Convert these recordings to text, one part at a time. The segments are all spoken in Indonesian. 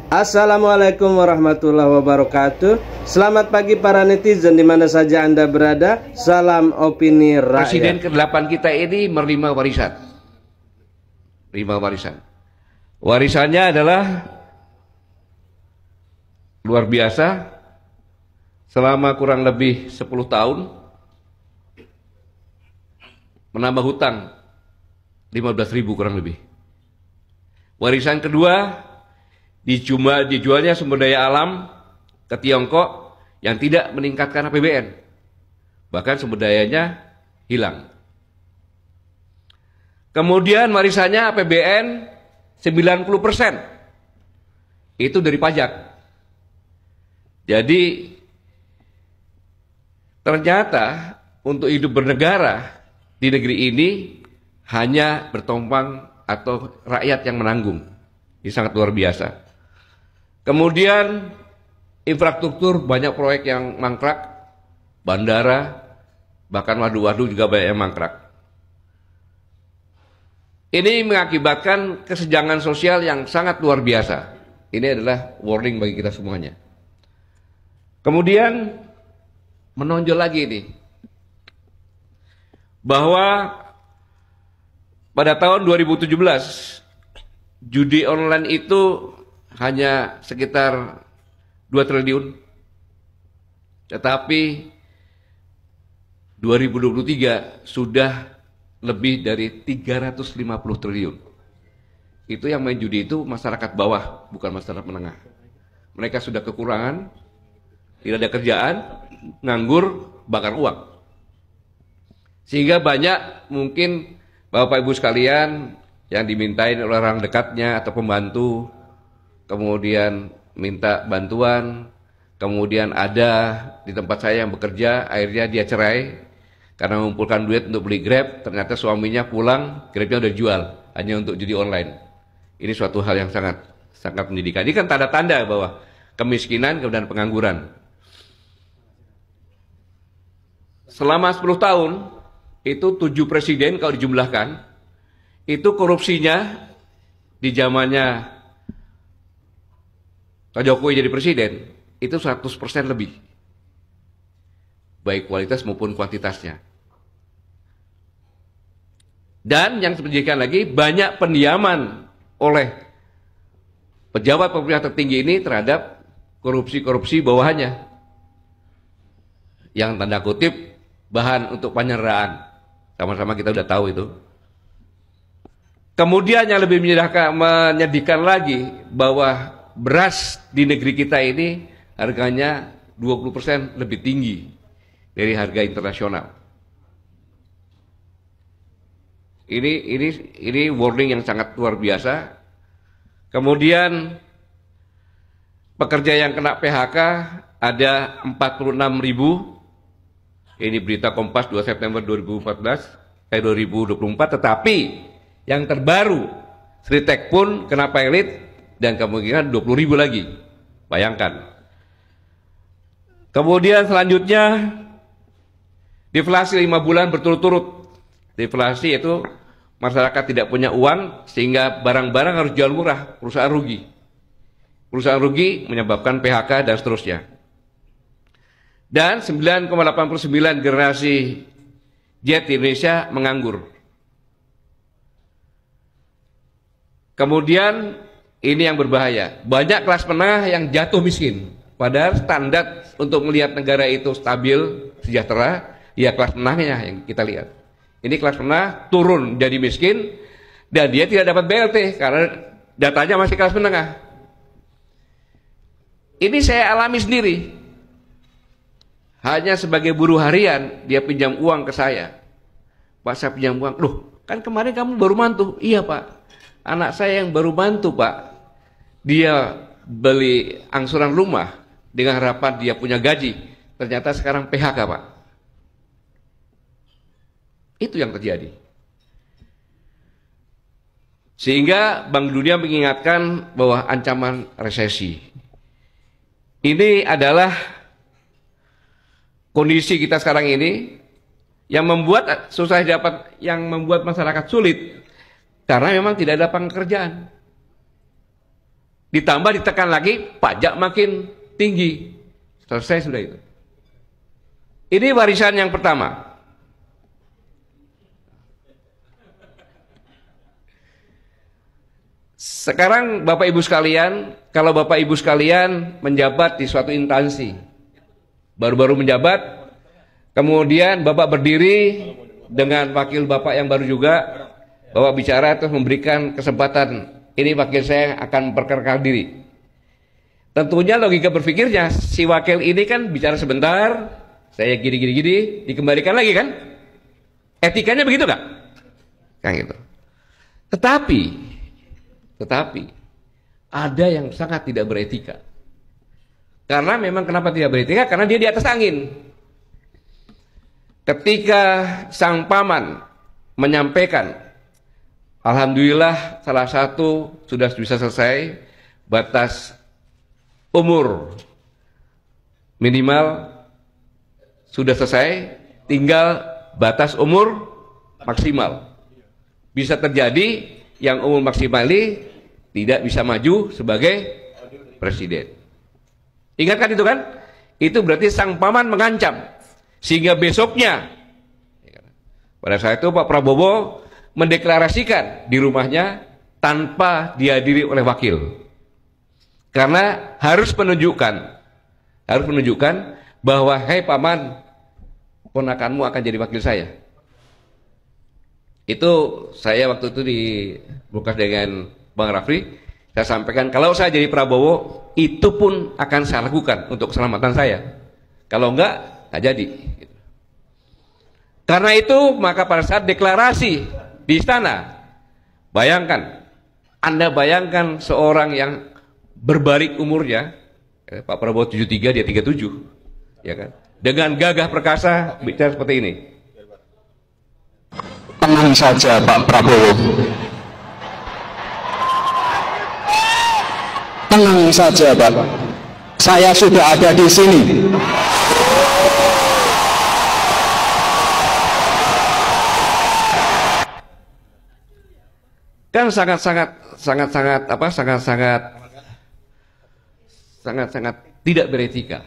Assalamualaikum warahmatullahi wabarakatuh. Selamat pagi para netizen di mana saja Anda berada. Salam opini rakyat. Presiden ke-8 kita ini menerima warisan. Terima warisan. Warisannya adalah luar biasa. Selama kurang lebih 10 tahun menambah hutang 15.000 kurang lebih. Warisan kedua, dijualnya sumber daya alam ke Tiongkok yang tidak meningkatkan APBN. Bahkan sumber dayanya hilang. Kemudian warisannya APBN 90%. Itu dari pajak. Jadi ternyata untuk hidup bernegara di negeri ini hanya bertompang atau rakyat yang menanggung. Ini sangat luar biasa. Kemudian infrastruktur, banyak proyek yang mangkrak, bandara, bahkan waduk-waduk juga banyak yang mangkrak. Ini mengakibatkan kesenjangan sosial yang sangat luar biasa. Ini adalah warning bagi kita semuanya. Kemudian menonjol lagi ini, bahwa pada tahun 2017 judi online itu hanya sekitar 2 triliun, tetapi 2023 sudah lebih dari 350 triliun. Itu yang main judi itu masyarakat bawah, bukan masyarakat menengah. Mereka sudah kekurangan, tidak ada kerjaan, nganggur, bakar uang. Sehingga banyak mungkin Bapak Ibu sekalian yang dimintain oleh orang dekatnya atau pembantu, kemudian minta bantuan, kemudian ada di tempat saya yang bekerja, akhirnya dia cerai karena mengumpulkan duit untuk beli Grab, ternyata suaminya pulang, Grabnya udah jual, hanya untuk judi online. Ini suatu hal yang sangat menyedihkan. Ini kan tanda-tanda bahwa kemiskinan dan pengangguran. Selama 10 tahun, itu 7 presiden kalau dijumlahkan, itu korupsinya di zamannya Pak Jokowi jadi presiden, itu 100% lebih. Baik kualitas maupun kuantitasnya. Dan yang menyedihkan lagi, banyak pendiaman oleh pejabat pemerintah tertinggi ini terhadap korupsi-korupsi bawahannya. Yang tanda kutip, bahan untuk penyeraan. Sama-sama kita udah tahu itu. Kemudian yang lebih menyedihkan lagi, bahwa beras di negeri kita ini harganya 20% lebih tinggi dari harga internasional. Ini warning yang sangat luar biasa. Kemudian pekerja yang kena PHK ada 46.000. Ini berita Kompas 2 September 2024, tetapi yang terbaru Sritek pun kena pilot dan kemungkinan 20.000 lagi. Bayangkan. Kemudian selanjutnya deflasi 5 bulan berturut-turut. Deflasi itu masyarakat tidak punya uang sehingga barang-barang harus jual murah, perusahaan rugi. Perusahaan rugi menyebabkan PHK dan seterusnya. Dan 9,89 generasi Z di Indonesia menganggur. Kemudian ini yang berbahaya. Banyak kelas menengah yang jatuh miskin. Padahal standar untuk melihat negara itu stabil, sejahtera, ya kelas menengahnya yang kita lihat. Ini kelas menengah turun jadi miskin dan dia tidak dapat BLT karena datanya masih kelas menengah. Ini saya alami sendiri. Hanya sebagai buruh harian, dia pinjam uang ke saya. Pak, saya pinjam uang. Loh, kan kemarin kamu baru mantu. Iya, Pak. Anak saya yang baru mantu, Pak. Dia beli angsuran rumah dengan harapan dia punya gaji. Ternyata sekarang PHK, Pak. Itu yang terjadi. Sehingga Bank Dunia mengingatkan bahwa ancaman resesi. Ini adalah kondisi kita sekarang ini yang membuat susah dapat, yang membuat masyarakat sulit karena memang tidak ada pekerjaan. Di ditambah ditekan lagi, pajak makin tinggi. Selesai sudah itu. Ini warisan yang pertama. Sekarang Bapak Ibu sekalian, kalau Bapak Ibu sekalian menjabat di suatu instansi, baru-baru menjabat, kemudian Bapak berdiri dengan wakil Bapak yang baru juga, Bapak bicara terus memberikan kesempatan, ini wakil saya akan memperkenalkan diri. Tentunya logika berpikirnya, si wakil ini kan bicara sebentar, saya gini, dikembalikan lagi kan? Etikanya begitu nggak? Kan gitu. Tetapi ada yang sangat tidak beretika. Karena memang kenapa tidak beretika? Karena dia di atas angin. Ketika sang paman menyampaikan, alhamdulillah salah satu sudah bisa selesai, batas umur minimal sudah selesai, tinggal batas umur maksimal. Bisa terjadi yang umur maksimal ini tidak bisa maju sebagai presiden. Ingatkan itu kan? Itu berarti sang paman mengancam. Sehingga besoknya, pada saat itu Pak Prabowo mendeklarasikan di rumahnya tanpa dihadiri oleh wakil. Karena harus menunjukkan bahwa, hei paman, ponakanmu akan jadi wakil saya. Itu saya waktu itu di bukas dengan Bang Rafli, saya sampaikan kalau saya jadi Prabowo, itu pun akan saya lakukan untuk keselamatan saya. Kalau enggak, nggak jadi. Karena itu, maka pada saat deklarasi di istana, Anda bayangkan seorang yang berbalik umurnya, Pak Prabowo 73, dia 37, ya kan? Dengan gagah perkasa bicara seperti ini. Tenang saja Pak Prabowo. Tenang saja Pak. Saya sudah ada di sini. Kan sangat tidak beretika.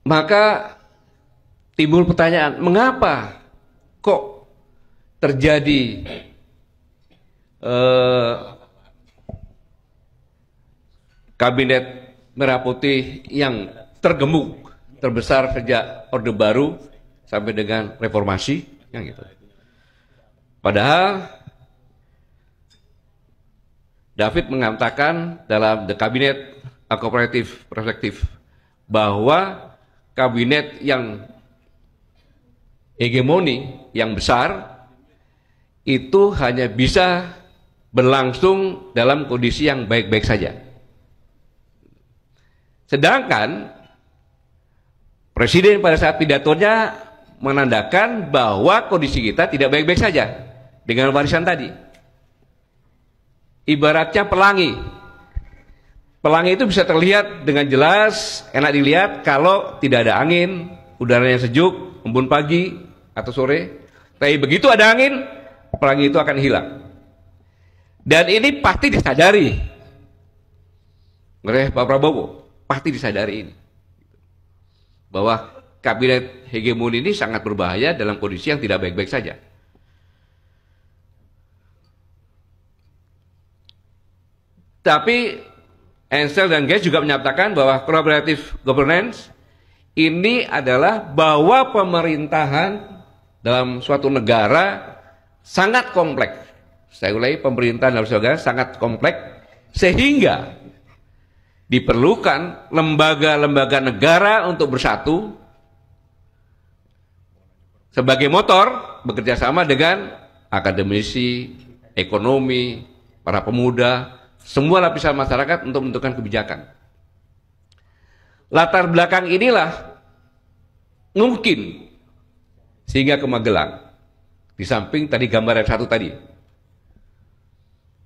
Maka timbul pertanyaan, mengapa kok terjadi kabinet merah putih yang tergemuk, terbesar sejak Orde Baru sampai dengan reformasi, yang gitu. Padahal David mengatakan dalam The Cabinet A Cooperative Perspective bahwa kabinet yang hegemoni, yang besar, itu hanya bisa berlangsung dalam kondisi yang baik-baik saja. Sedangkan Presiden pada saat pidatonya menandakan bahwa kondisi kita tidak baik-baik saja dengan warisan tadi. Ibaratnya pelangi. Pelangi itu bisa terlihat dengan jelas, enak dilihat kalau tidak ada angin, udaranya sejuk, embun pagi atau sore. Tapi begitu ada angin, pelangi itu akan hilang. Dan ini pasti disadari oleh Pak Prabowo, pasti disadari ini. Bahwa kabinet hegemoni ini sangat berbahaya dalam kondisi yang tidak baik-baik saja. Tapi Ansel dan Gates juga menyatakan bahwa collaborative governance ini adalah bahwa pemerintahan dalam suatu negara sangat kompleks. Saya ulangi, pemerintahan dalam suatu negara sangat kompleks sehingga diperlukan lembaga-lembaga negara untuk bersatu sebagai motor bekerja sama dengan akademisi, ekonomi, para pemuda, semua lapisan masyarakat untuk menentukan kebijakan. Latar belakang inilah mungkin sehingga ke Magelang. Di samping tadi gambar yang satu tadi.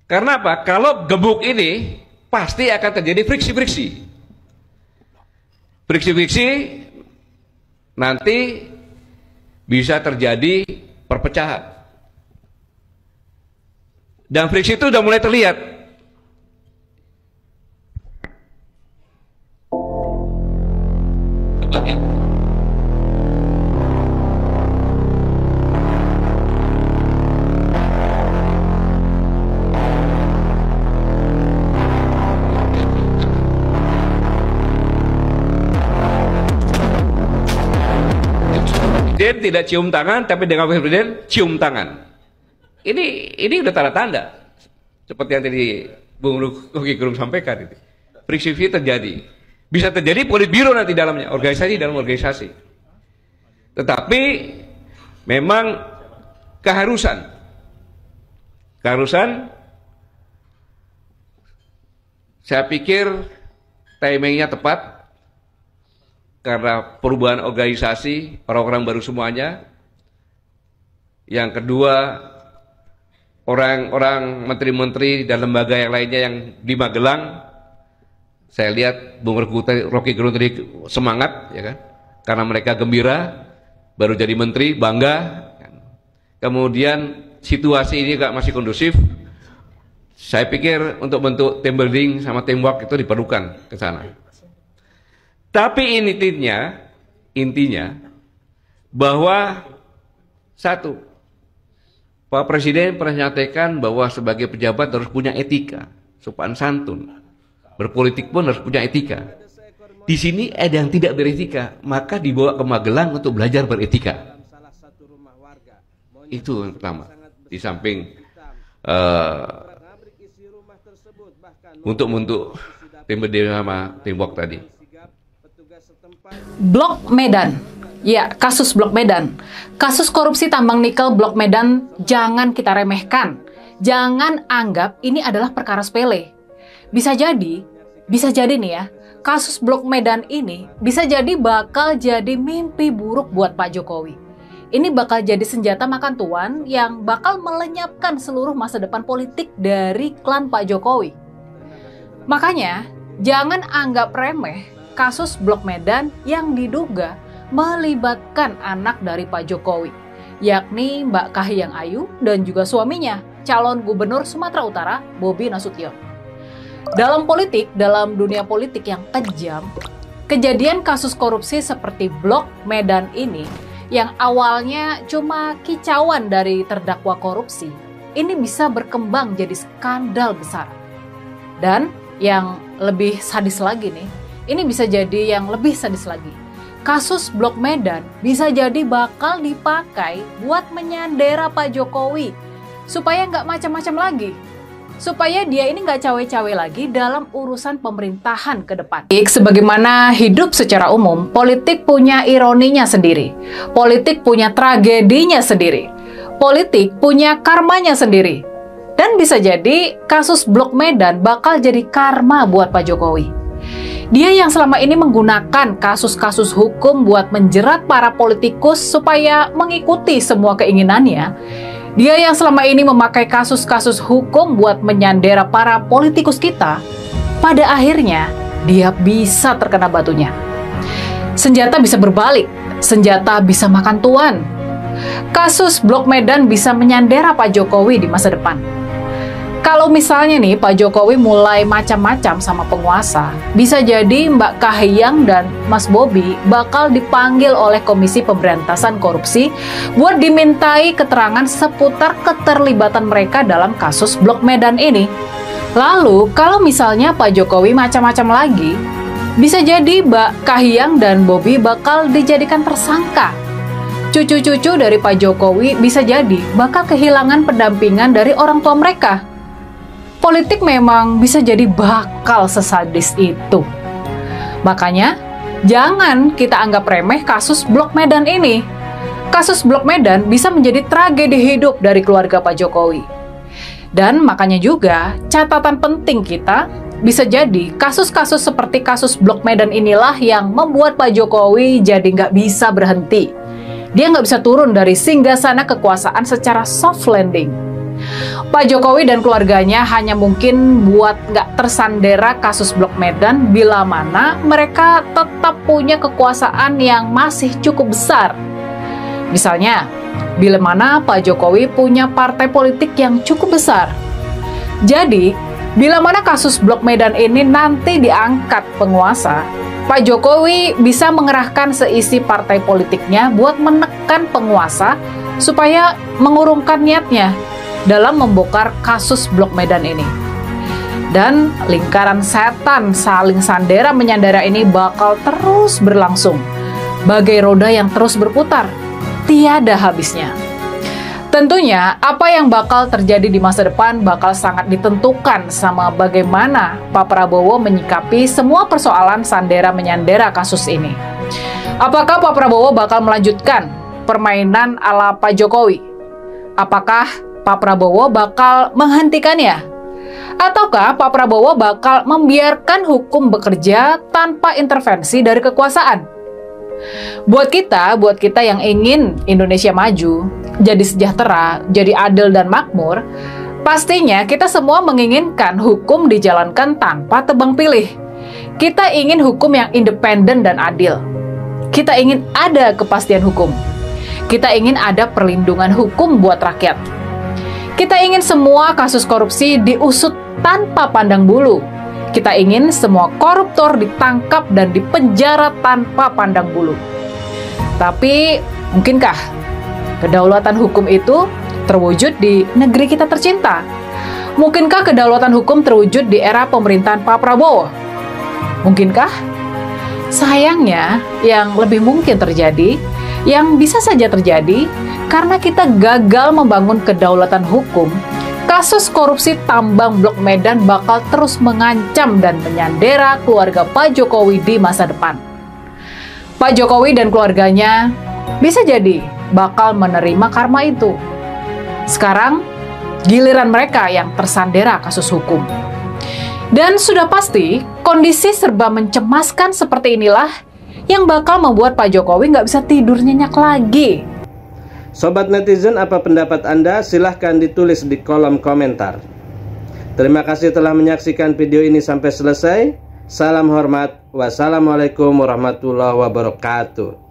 Karena apa? Kalau gebuk ini pasti akan terjadi friksi-friksi. Friksi-friksi nanti bisa terjadi perpecahan. Dan friksi itu udah mulai terlihat. Presiden tidak cium tangan, tapi dengan Wakil Presiden cium tangan. Ini udah tanda-tanda seperti yang tadi Bung Rocky Gerung sampaikan. Friksi terjadi, bisa terjadi politbiro nanti dalamnya, organisasi dalam organisasi. Tetapi memang keharusan saya pikir timingnya tepat. Karena perubahan organisasi, orang-orang baru semuanya. Yang kedua, orang-orang menteri-menteri dan lembaga yang lainnya yang di Magelang, saya lihat Bung Rocky Gerung tadi semangat, ya kan? Karena mereka gembira, baru jadi menteri, bangga. Kemudian situasi ini masih kondusif. Saya pikir untuk bentuk team building sama teamwork itu diperlukan ke sana. Tapi intinya bahwa satu, Pak Presiden pernah nyatakan bahwa sebagai pejabat harus punya etika, sopan santun. Berpolitik pun harus punya etika. Di sini ada yang tidak beretika, maka dibawa ke Magelang untuk belajar beretika. Itu yang pertama. Di samping untuk tim berdiri sama teamwork tadi. Blok Medan. Ya, kasus Blok Medan. Kasus korupsi tambang nikel Blok Medan jangan kita remehkan. Jangan anggap ini adalah perkara sepele. Bisa jadi nih ya, kasus Blok Medan ini bisa jadi bakal jadi mimpi buruk buat Pak Jokowi. Ini bakal jadi senjata makan tuan yang bakal melenyapkan seluruh masa depan politik dari klan Pak Jokowi. Makanya, jangan anggap remeh kasus Blok Medan yang diduga melibatkan anak dari Pak Jokowi, yakni Mbak Kahiyang Ayu dan juga suaminya, calon gubernur Sumatera Utara, Bobi Nasution. Dalam dunia politik yang kejam, kejadian kasus korupsi seperti Blok Medan ini yang awalnya cuma kicauan dari terdakwa korupsi, ini bisa berkembang jadi skandal besar. Dan yang lebih sadis lagi nih, ini bisa jadi yang lebih sadis lagi. Kasus Blok Medan bisa jadi bakal dipakai buat menyandera Pak Jokowi supaya nggak macam-macam lagi. Supaya dia ini nggak cawe-cawe lagi dalam urusan pemerintahan ke depan. Sebagaimana hidup secara umum, politik punya ironinya sendiri. Politik punya tragedinya sendiri. Politik punya karmanya sendiri. Dan bisa jadi kasus Blok Medan bakal jadi karma buat Pak Jokowi. Dia yang selama ini menggunakan kasus-kasus hukum buat menjerat para politikus supaya mengikuti semua keinginannya. Dia yang selama ini memakai kasus-kasus hukum buat menyandera para politikus kita. Pada akhirnya, dia bisa terkena batunya. Senjata bisa berbalik, senjata bisa makan tuan. Kasus Blok Medan bisa menyandera Pak Jokowi di masa depan. Kalau misalnya nih Pak Jokowi mulai macam-macam sama penguasa, bisa jadi Mbak Kahiyang dan Mas Bobi bakal dipanggil oleh Komisi Pemberantasan Korupsi buat dimintai keterangan seputar keterlibatan mereka dalam kasus Blok Medan ini. Lalu kalau misalnya Pak Jokowi macam-macam lagi, bisa jadi Mbak Kahiyang dan Bobi bakal dijadikan tersangka. Cucu-cucu dari Pak Jokowi bisa jadi bakal kehilangan pendampingan dari orang tua mereka. Politik memang bisa jadi bakal sesadis itu. Makanya, jangan kita anggap remeh kasus Blok Medan ini. Kasus Blok Medan bisa menjadi tragedi hidup dari keluarga Pak Jokowi. Dan makanya juga, catatan penting kita, bisa jadi kasus-kasus seperti kasus Blok Medan inilah yang membuat Pak Jokowi jadi nggak bisa berhenti. Dia nggak bisa turun dari singgasana kekuasaan secara soft landing. Pak Jokowi dan keluarganya hanya mungkin buat nggak tersandera kasus Blok Medan bila mana mereka tetap punya kekuasaan yang masih cukup besar. Misalnya, bila mana Pak Jokowi punya partai politik yang cukup besar, Jadi, bila mana kasus Blok Medan ini nanti diangkat penguasa, Pak Jokowi bisa mengerahkan seisi partai politiknya buat menekan penguasa supaya mengurungkan niatnya dalam membongkar kasus Blok Medan ini. Dan lingkaran setan saling sandera menyandera ini bakal terus berlangsung, bagai roda yang terus berputar, tiada habisnya. Tentunya apa yang bakal terjadi di masa depan bakal sangat ditentukan sama bagaimana Pak Prabowo menyikapi semua persoalan sandera menyandera kasus ini. Apakah Pak Prabowo bakal melanjutkan permainan ala Pak Jokowi? Apakah Pak Prabowo bakal menghentikannya? Ataukah Pak Prabowo bakal membiarkan hukum bekerja tanpa intervensi dari kekuasaan? Buat kita yang ingin Indonesia maju, jadi sejahtera, jadi adil dan makmur, pastinya kita semua menginginkan hukum dijalankan tanpa tebang pilih. Kita ingin hukum yang independen dan adil. Kita ingin ada kepastian hukum. Kita ingin ada perlindungan hukum buat rakyat. Kita ingin semua kasus korupsi diusut tanpa pandang bulu. Kita ingin semua koruptor ditangkap dan dipenjara tanpa pandang bulu. Tapi, mungkinkah kedaulatan hukum itu terwujud di negeri kita tercinta? Mungkinkah kedaulatan hukum terwujud di era pemerintahan Pak Prabowo? Mungkinkah? Sayangnya, yang lebih mungkin terjadi, yang bisa saja terjadi, karena kita gagal membangun kedaulatan hukum, kasus korupsi tambang Blok Medan bakal terus mengancam dan menyandera keluarga Pak Jokowi di masa depan. Pak Jokowi dan keluarganya bisa jadi bakal menerima karma itu. Sekarang, giliran mereka yang tersandera kasus hukum. Dan sudah pasti, kondisi serba mencemaskan seperti inilah yang bakal membuat Pak Jokowi nggak bisa tidur nyenyak lagi. Sobat netizen, apa pendapat Anda? Silahkan ditulis di kolom komentar. Terima kasih telah menyaksikan video ini sampai selesai. Salam hormat. Wassalamualaikum warahmatullahi wabarakatuh.